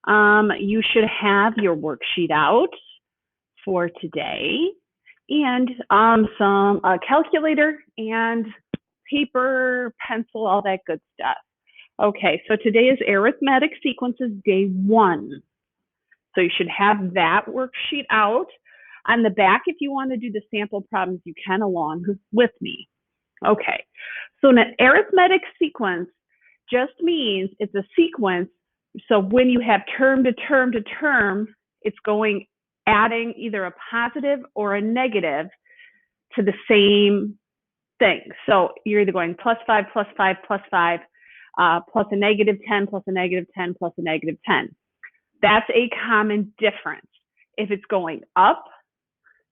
You should have your worksheet out for today and some calculator and paper, pencil, all that good stuff. Okay, so today is arithmetic sequences day 1. So you should have that worksheet out. On the back, if you want to do the sample problems, you can along with me. Okay, so an arithmetic sequence just means it's a sequence. So when you have term to term to term, it's going adding either a positive or a negative to the same thing. So you're either going +5, +5, +5, plus a -10, plus a -10, plus a -10. That's a common difference. If it's going up,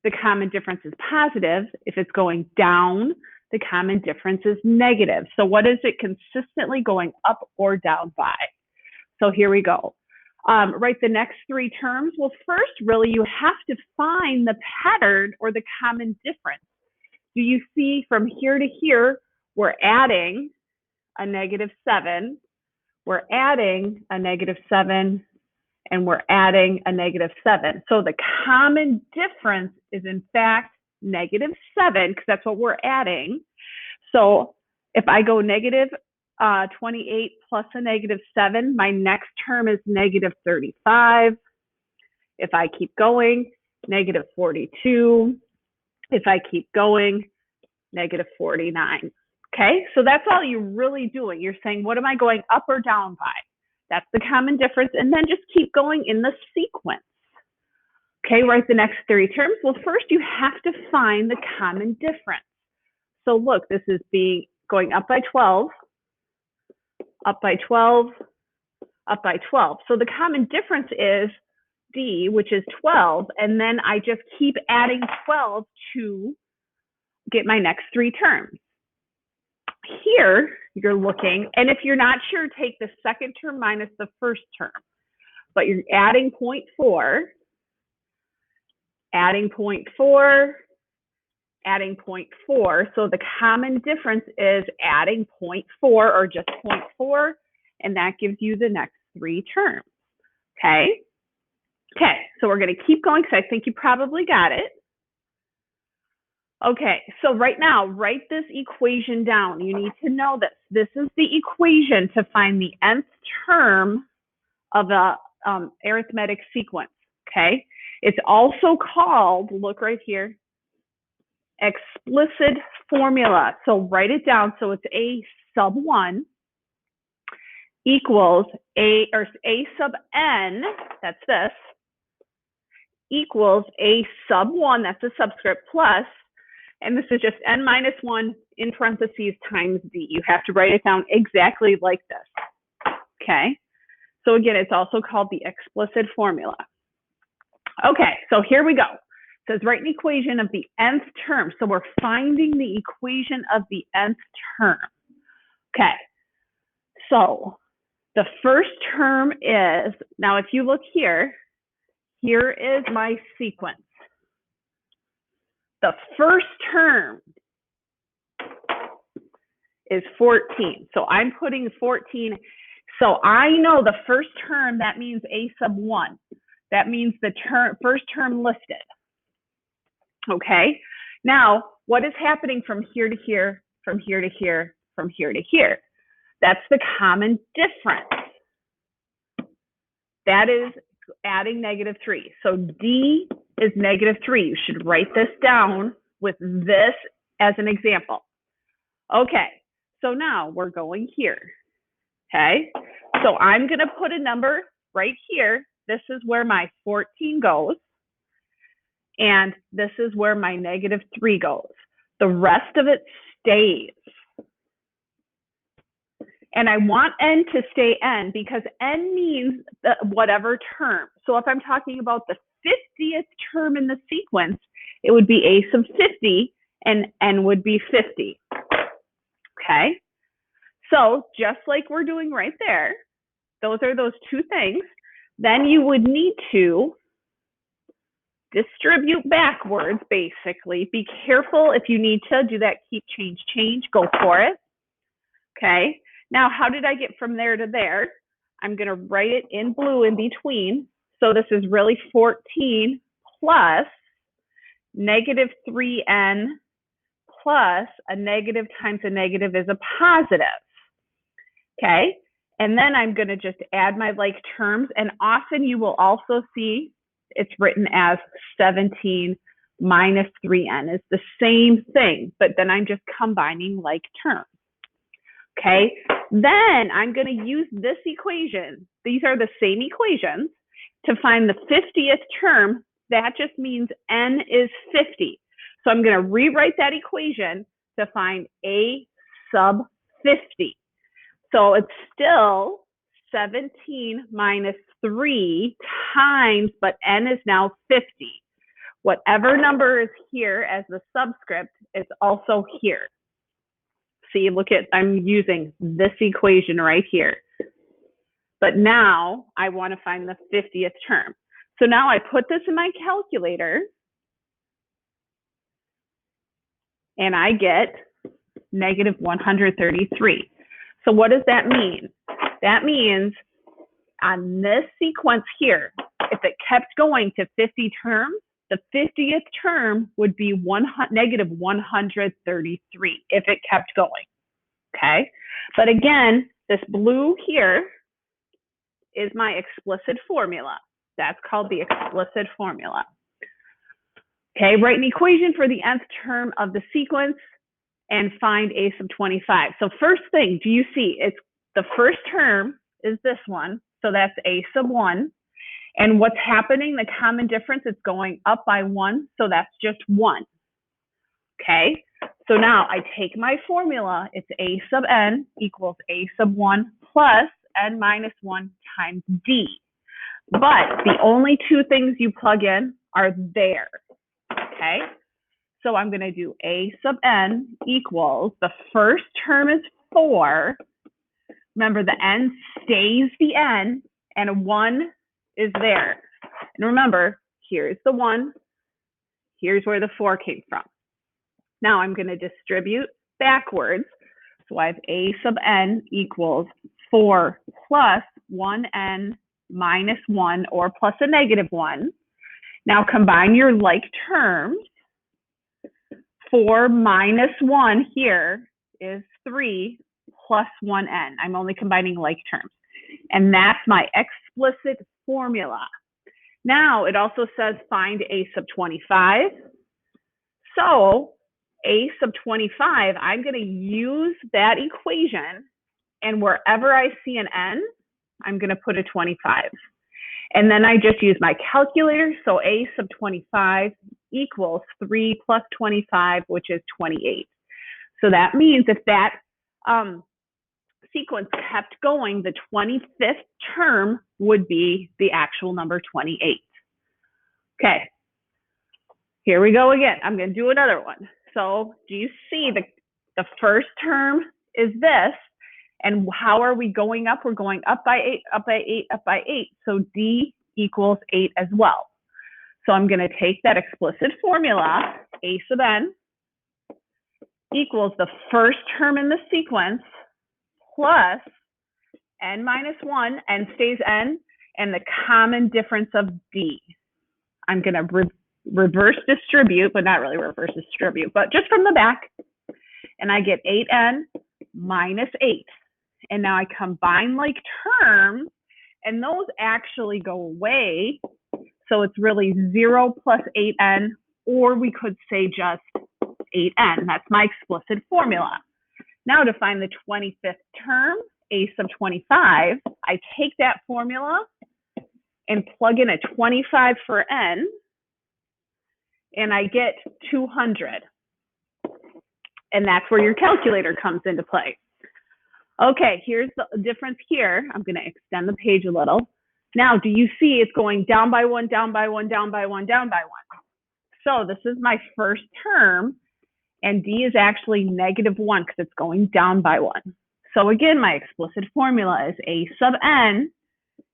the common difference is positive. If it's going down, the common difference is negative. So what is it consistently going up or down by? So here we go. Write the next 3 terms. Well, first, really, you have to find the pattern or the common difference. Do you see from here to here, we're adding a -7, we're adding a -7, and we're adding a -7. So the common difference is in fact -7 because that's what we're adding. So if I go -28 plus a -7, my next term is -35. If I keep going, -42. If I keep going, -49. Okay, so that's all you're really doing. You're saying, what am I going up or down by? That's the common difference. And then just keep going in the sequence. Okay, write the next 3 terms. Well, first you have to find the common difference. So look, this is going up by 12, up by 12, up by 12. So the common difference is D, which is 12. And then I just keep adding 12 to get my next 3 terms. Here, you're looking, and if you're not sure, take the second term minus the first term. But you're adding 0.4, adding 0.4, adding 0.4. So the common difference is adding 0.4 or just 0.4, and that gives you the next 3 terms. Okay? Okay, so we're going to keep going because I think you probably got it. Okay, so right now, write this equation down. You need to know this. This is the equation to find the nth term of a arithmetic sequence, okay? It's also called, look right here, explicit formula. So write it down. So it's A sub 1 equals A sub n, that's this, equals A sub 1, that's a subscript, plus, and this is just n minus 1 in parentheses times d. You have to write it down exactly like this, okay? So again, it's also called the explicit formula. Okay, so here we go. It says write an equation of the nth term. So we're finding the equation of the nth term. Okay, so the first term is, now if you look here, here is my sequence. The first term is 14. So I'm putting 14. So I know the first term, that means A sub 1. That means the first term listed. Okay. Now, what is happening from here to here, from here to here, from here to here? That's the common difference. That is adding -3. So D is -3. You should write this down with this as an example. Okay, so now we're going here. Okay, so I'm going to put a number right here. This is where my 14 goes. And this is where my -3 goes. The rest of it stays. And I want n to stay n because n means whatever term. So if I'm talking about the 50th term in the sequence, it would be A sub 50 and n would be 50. Okay? So just like we're doing right there, those are those 2 things. Then you would need to distribute backwards, basically. Be careful if you need to do that keep, change, go for it. Okay? Now, how did I get from there to there? I'm going to write it in blue in between. So this is really 14 plus negative 3n plus a negative times a negative is a positive. Okay, and then I'm going to just add my like terms, and often you will also see it's written as 17 minus 3n is the same thing, but then I'm just combining like terms. Okay, then I'm going to use this equation. These are the same equations to find the 50th term. That just means n is 50. So I'm going to rewrite that equation to find a sub 50. So it's still 17 minus 3 times, but n is now 50. Whatever number is here as the subscript is also here. See, look at, I'm using this equation right here. But now I want to find the 50th term. So now I put this in my calculator and I get negative 133. So what does that mean? That means on this sequence here, if it kept going to 50 terms, the 50th term would be negative 133 if it kept going, okay? But again, this blue here is my explicit formula. That's called the explicit formula. Okay, write an equation for the nth term of the sequence and find a sub 25. So first thing, do you see, it's the first term is this one, so that's a sub 1. And what's happening, the common difference, it's going up by 1, so that's just 1. Okay, so now I take my formula, it's a sub n equals a sub 1 plus n minus 1 times d. But the only two things you plug in are there, okay? So I'm going to do a sub n equals, the first term is 4. Remember, the n stays the n, and a 1 is there. And remember, here's the 1. Here's where the 4 came from. Now I'm going to distribute backwards. So I have a sub n equals 4 plus 1n minus 1, or plus a negative 1. Now combine your like terms. 4 minus 1 here is 3 plus 1n. I'm only combining like terms. And that's my explicit formula. Now it also says find a sub 25. So a sub 25, I'm going to use that equation, and wherever I see an n, I'm going to put a 25. And then I just use my calculator. So a sub 25 equals 3 plus 25, which is 28. So that means if that sequence kept going, the 25th term would be the actual number 28. Okay, here we go again. I'm going to do another one. So do you see the first term is this, and how are we going up? We're going up by 8, up by 8, up by 8. So D equals 8 as well. So I'm going to take that explicit formula, a sub n equals the first term in the sequence plus n minus 1, n stays n, and the common difference of D. I'm going to reverse distribute, but not really reverse distribute, but just from the back. And I get 8n minus 8. And now I combine like terms, and those actually go away. So it's really 0 plus 8n, or we could say just 8n. That's my explicit formula. Now to find the 25th term, a sub 25, I take that formula and plug in a 25 for n, and I get 200. And that's where your calculator comes into play. Okay, here's the difference here. I'm going to extend the page a little. Now, do you see it's going down by 1, down by 1, down by 1, down by 1? So this is my first term, and D is actually negative 1 because it's going down by 1. So again, my explicit formula is a sub n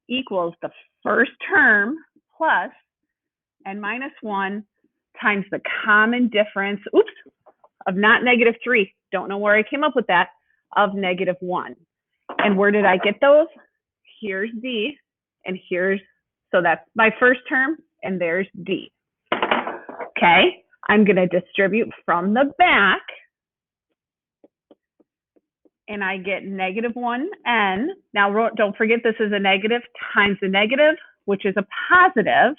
equals the first term plus n minus 1 times the common difference, of not negative 3. Don't know where I came up with that, of negative 1. And where did I get those? here's D, and here's, so that's my first term, and there's D. Okay, I'm going to distribute from the back, and I get negative 1n. Now, don't forget this is a negative times a negative, which is a positive.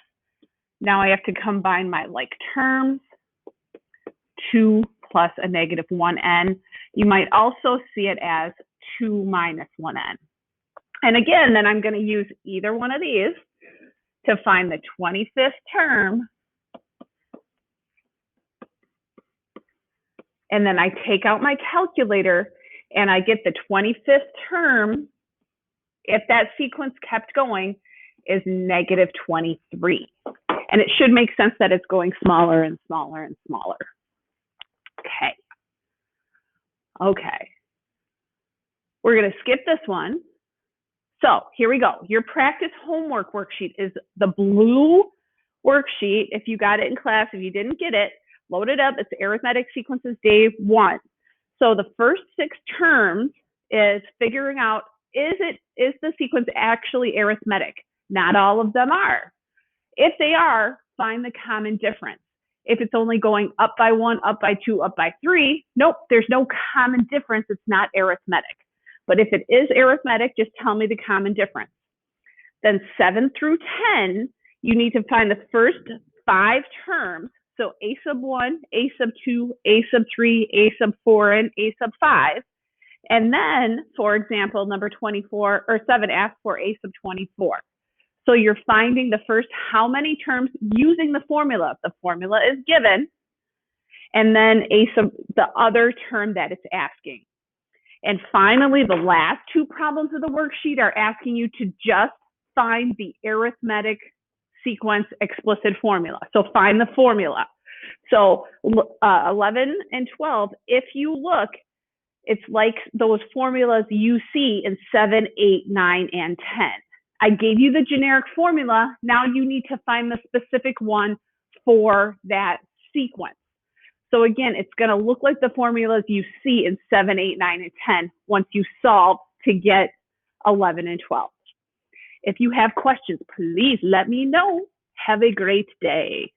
Now I have to combine my like terms, 2 plus a negative 1n. You might also see it as 2 minus 1n. And again, then I'm going to use either one of these to find the 25th term. And then I take out my calculator and I get the 25th term, if that sequence kept going, is negative 23. And it should make sense that it's going smaller and smaller and smaller. Okay. We're going to skip this one. So here we go. Your practice homework worksheet is the blue worksheet. If you got it in class, if you didn't get it, load it up. It's arithmetic sequences day 1. So the first 6 terms is figuring out, is the sequence actually arithmetic? Not all of them are. If they are, find the common difference. If it's only going up by 1, up by 2, up by 3, nope, there's no common difference. It's not arithmetic. But if it is arithmetic, just tell me the common difference. Then 7 through 10, you need to find the first 5 terms. So a sub 1, a sub 2, a sub 3, a sub 4, and a sub 5. And then, for example, number 24 or 7 asks for a sub 24. So you're finding the first how many terms using the formula. The formula is given, and then a sub the other term that it's asking. And finally, the last 2 problems of the worksheet are asking you to just find the arithmetic sequence explicit formula. So find the formula. So 11 and 12, if you look, it's like those formulas you see in 7, 8, 9, and 10. I gave you the generic formula. Now you need to find the specific one for that sequence. So again, it's going to look like the formulas you see in 7, 8, 9, and 10 once you solve to get 11 and 12. If you have questions, please let me know. Have a great day.